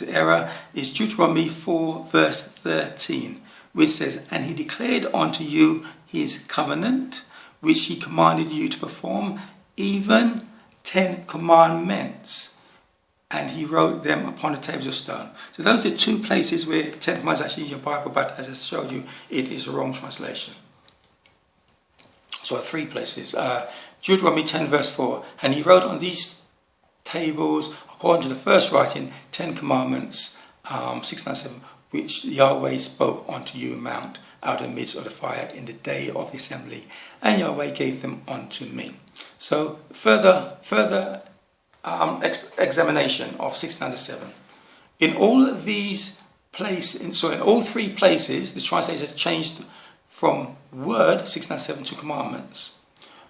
error is Deuteronomy 4 verse 13. Which says, and he declared unto you his covenant, which he commanded you to perform, even 10 commandments, and he wrote them upon the tables of stone. So those are the 2 places where 10 commandments actually in your Bible, but as I showed you, it is a wrong translation. So 3 places. Deuteronomy 10 verse 4, and he wrote on these tables, according to the first writing, 10 commandments, 697, which Yahweh spoke unto you mount out of the midst of the fire in the day of the assembly, and Yahweh gave them unto me. So further examination of 697. In all of these places, so in all 3 places, the translators have changed from word 697 to commandments,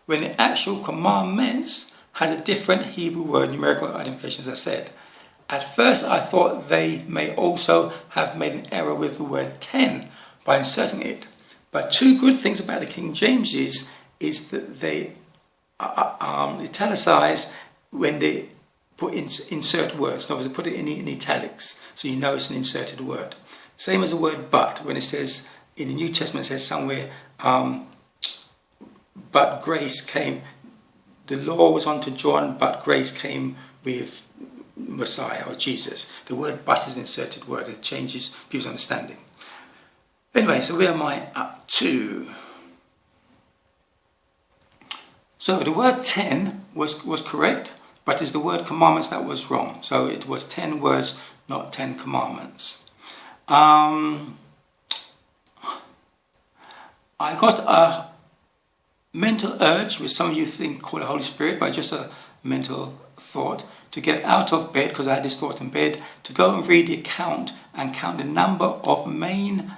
when the actual commandments has a different Hebrew word, numerical identification, as I said. At first I thought they may also have made an error with the word 10 by inserting it. But 2 good things about the King James is that they italicize when they insert words. In other words, they put it in italics, so you know it's an inserted word. Same as the word but, when it says, in the New Testament it says somewhere, but grace came, the law was unto John, but grace came with Messiah or Jesus. The word but is an inserted word. It changes people's understanding. Anyway, so where am I up to? So the word 10 was correct, but it's the word commandments that was wrong. So it was 10 words, not 10 commandments. I got a mental urge, which some of you think call the Holy Spirit, but just a mental thought, to get out of bed, because I had this thought in bed, to go and read the account and count the number of main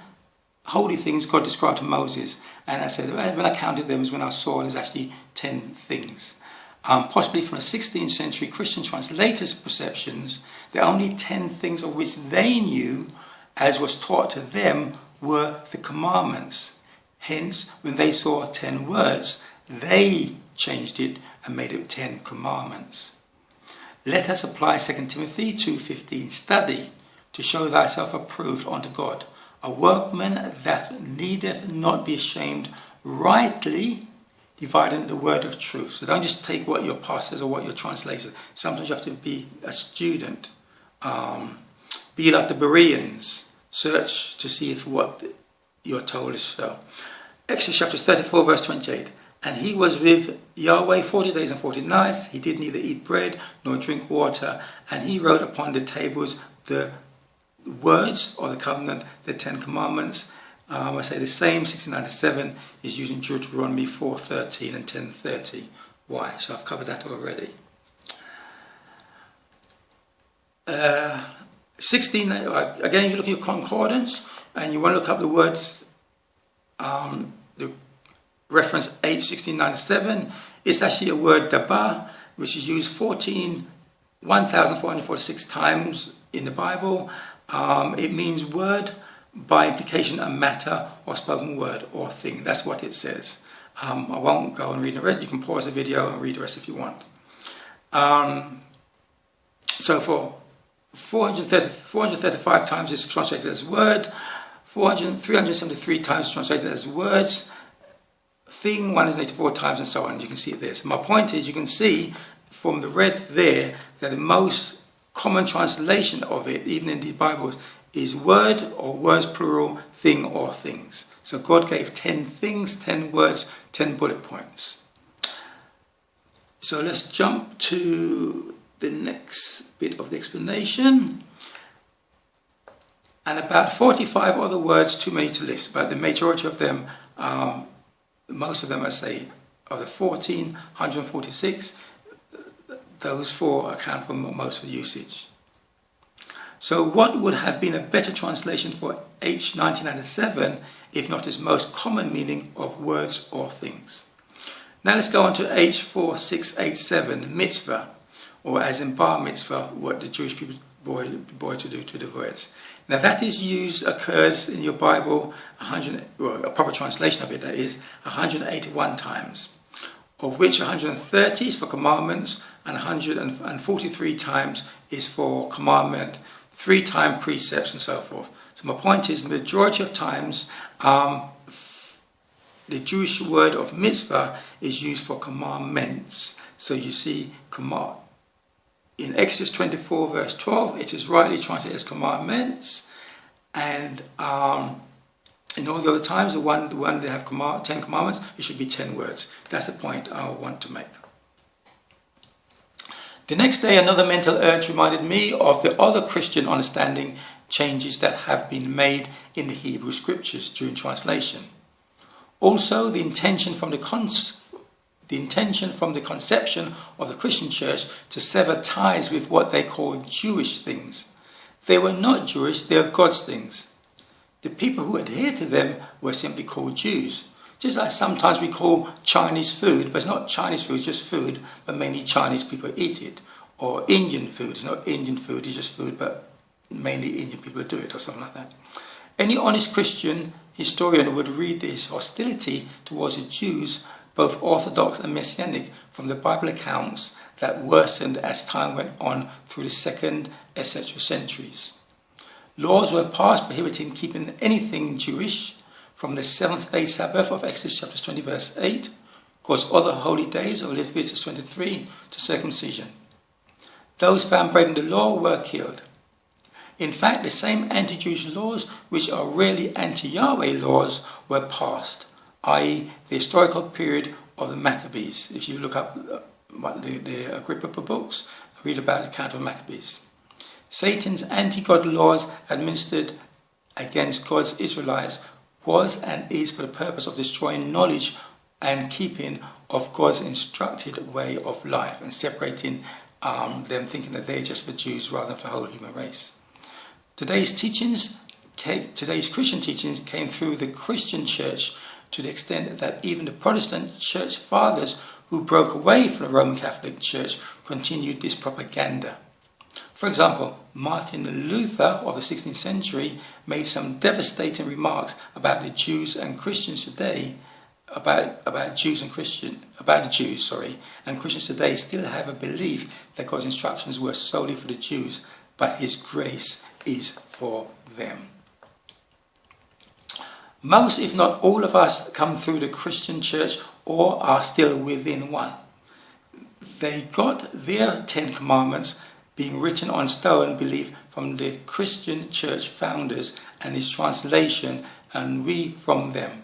holy things God described to Moses. And I said, when I counted them is when I saw there's actually 10 things. Possibly from the 16th century Christian translators' perceptions, the only 10 things of which they knew, as was taught to them, were the commandments. Hence, when they saw 10 words, they changed it and made it 10 commandments. Let us apply 2 Timothy 2:15, study to show thyself approved unto God, a workman that needeth not be ashamed, rightly dividing the word of truth. So don't just take what your pastor says or what your translator says. Sometimes you have to be a student. Be like the Bereans. Search to see if what you're told is so. Exodus chapter 34 verse 28. And he was with Yahweh 40 days and 40 nights. He did neither eat bread nor drink water. And he wrote upon the tables the words of the covenant, the 10 commandments. I say the same 1697 is used in Deuteronomy 4:13 and 10:30. Why? So I've covered that already. 16. Again, you look at your concordance and you want to look up the words. The reference H1697. It's actually a word daba, which is used 1,446 times in the Bible. It means word, by implication a matter or spoken word or thing. That's what it says. I won't go and read the rest. You can pause the video and read the rest if you want. So for 435 times it's translated as word, 373 times translated as words, thing 184 times, and so on. You can see it there. So my point is, you can see from the red there that the most common translation of it, even in the Bibles, is word or words plural, thing or things. So God gave 10 things, 10 words, 10 bullet points. So let's jump to the next bit of the explanation. And about 45 other words, too many to list, but the majority of them, most of them, I say, of the 146, those 4 account for most of the usage. So what would have been a better translation for H1997 if not its most common meaning of words or things? Now let's go on to H4687, mitzvah, or as in bar mitzvah, what the Jewish people boy to do to the words. Now that is used, occurs in your Bible, a proper translation of it, that is, 181 times, of which 130 is for commandments and 143 times is for commandment, 3 times precepts and so forth. So my point is, the majority of times the Jewish word of mitzvah is used for commandments. So you see in Exodus 24 verse 12 it is rightly translated as commandments, and in all the other times the one they have 10 commandments, it should be 10 words. That's the point I want to make. The next day, another mental urge reminded me of the other Christian understanding changes that have been made in the Hebrew scriptures during translation. Also, the intention from the conception of the Christian church to sever ties with what they call Jewish things. They were not Jewish, they are God's things. The people who adhered to them were simply called Jews. Just like sometimes we call Chinese food, but it's not Chinese food, it's just food, but mainly Chinese people eat it. Or Indian food, it's not Indian food, it's just food, but mainly Indian people do it, or something like that. Any honest Christian historian would read this hostility towards the Jews, both Orthodox and Messianic, from the Bible accounts that worsened as time went on through the 2nd, etc. centuries. Laws were passed prohibiting keeping anything Jewish, from the 7th-day Sabbath of Exodus chapter 20 verse 8, God's other holy days of Leviticus 23 to circumcision. Those found breaking the law were killed. In fact, the same anti-Jewish laws, which are really anti-Yahweh laws, were passed, i.e. the historical period of the Maccabees. If you look up the Agrippa books, read about the account of Maccabees. Satan's anti-God laws administered against God's Israelites was and is for the purpose of destroying knowledge and keeping of God's instructed way of life, and separating them, thinking that they're just for Jews rather than for the whole human race. Today's Christian teachings came through the Christian church to the extent that even the Protestant church fathers who broke away from the Roman Catholic Church continued this propaganda. For example, Martin Luther of the 16th century made some devastating remarks about the Jews and Christians today, about the Jews, and Christians today still have a belief that God's instructions were solely for the Jews, but His grace is for them. Most, if not all of us, come through the Christian church or are still within one. They got their 10 Commandments being written on stone, belief from the Christian church founders and its translation, and we from them.